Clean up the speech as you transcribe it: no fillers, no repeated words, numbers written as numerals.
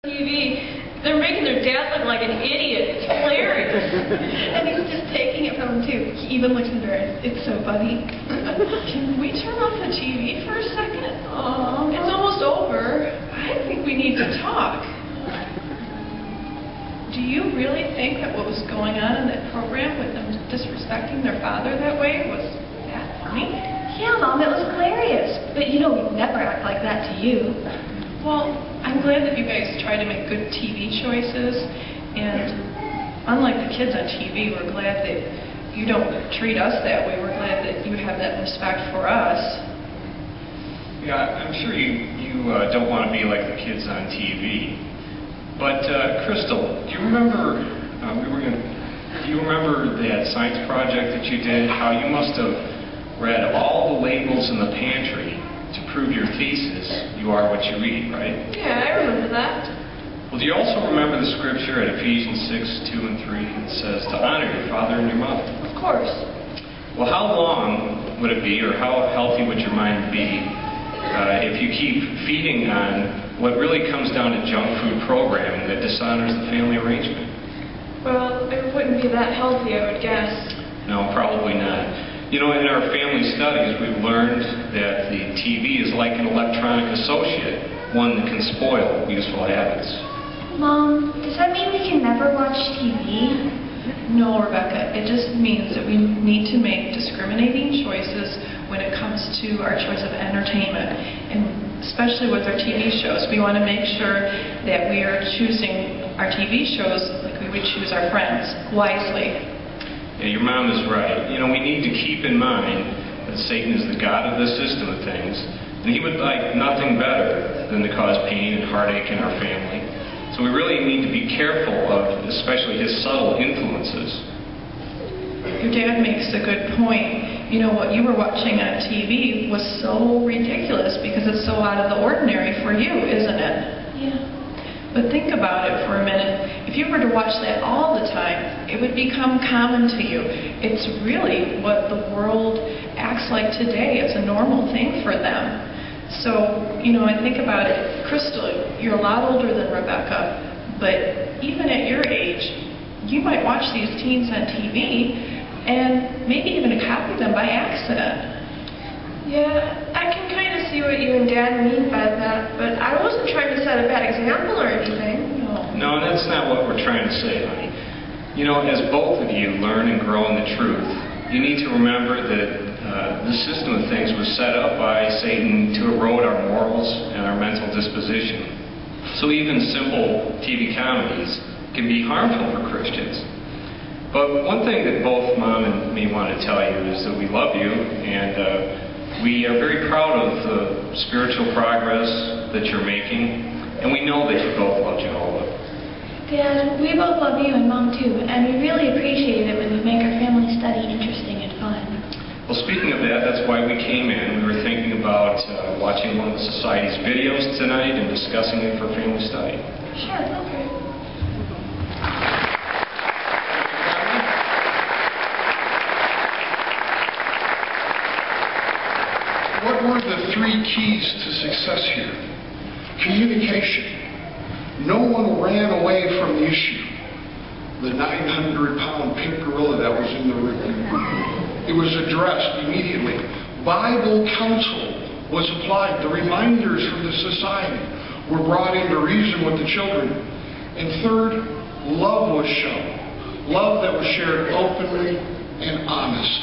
TV, they're making their dad look like an idiot. It's hilarious. And he's just taking it from him too. He even looks in there. It's so funny. Can we turn off the TV for a second? Oh, it's almost over. I think we need to talk. Do you really think that what was going on in that program with them disrespecting their father that way was that funny? Yeah, Mom, it was hilarious. But you know we'd never act like that to you. Well, I'm glad that you guys try to make good TV choices, and unlike the kids on TV, we're glad that you don't treat us that way. We're glad that you have that respect for us. Yeah, I'm sure you don't want to be like the kids on TV. But Crystal, do you remember do you remember that science project that you did? How you must have read all the labels in the pantry to prove your thesis, you are what you eat, right? Yeah, I remember that. Well, do you also remember the scripture at Ephesians 6:2 and 3 that says to honor your father and your mother? Of course. Well, how long would it be, or how healthy would your mind be if you keep feeding on what really comes down to junk food programming that dishonors the family arrangement? Well, it wouldn't be that healthy, I would guess. No, probably not. You know, in our family studies, we've learned that the TV is like an electronic associate, one that can spoil useful habits. Mom, does that mean we can never watch TV? No, Rebecca, it just means that we need to make discriminating choices when it comes to our choice of entertainment, and especially with our TV shows. We want to make sure that we are choosing our TV shows like we would choose our friends, wisely. Yeah, your mom is right. You know, we need to keep in mind that Satan is the god of this system of things, and he would like nothing better than to cause pain and heartache in our family. So we really need to be careful of especially his subtle influences. Your dad makes a good point. You know, what you were watching on TV was so ridiculous because it's so out of the ordinary for you, isn't it? Yeah. But think about it for a minute. If you were to watch that all the time, it would become common to you. It's really what the world acts like today. It's a normal thing for them. So, you know, I think about it. Crystal, you're a lot older than Rebecca, but even at your age, you might watch these teens on TV and maybe even copy them by accident. Yeah, I can kind of see what you and Dad mean by that, but I wasn't trying to set a bad example or anything. No, that's not what we're trying to say, honey. You know, as both of you learn and grow in the truth, you need to remember that the system of things was set up by Satan to erode our morals and our mental disposition. So even simple TV comedies can be harmful for Christians. But one thing that both Mom and me want to tell you is that we love you, and we are very proud of the spiritual progress that you're making, and we know that you both love Jehovah. Dad, we both love you and Mom too, and we really appreciate it when you make our family study interesting and fun. Well, speaking of that, that's why we came in. We were thinking about watching one of the Society's videos tonight and discussing it for family study. Sure, okay. What were the three keys to success here? Communication. No one ran away from the issue. The 900-pound pink gorilla that was in the room. It was addressed immediately. Bible counsel was applied. The reminders from the society were brought into reason with the children. And third, love was shown. Love that was shared openly and honest.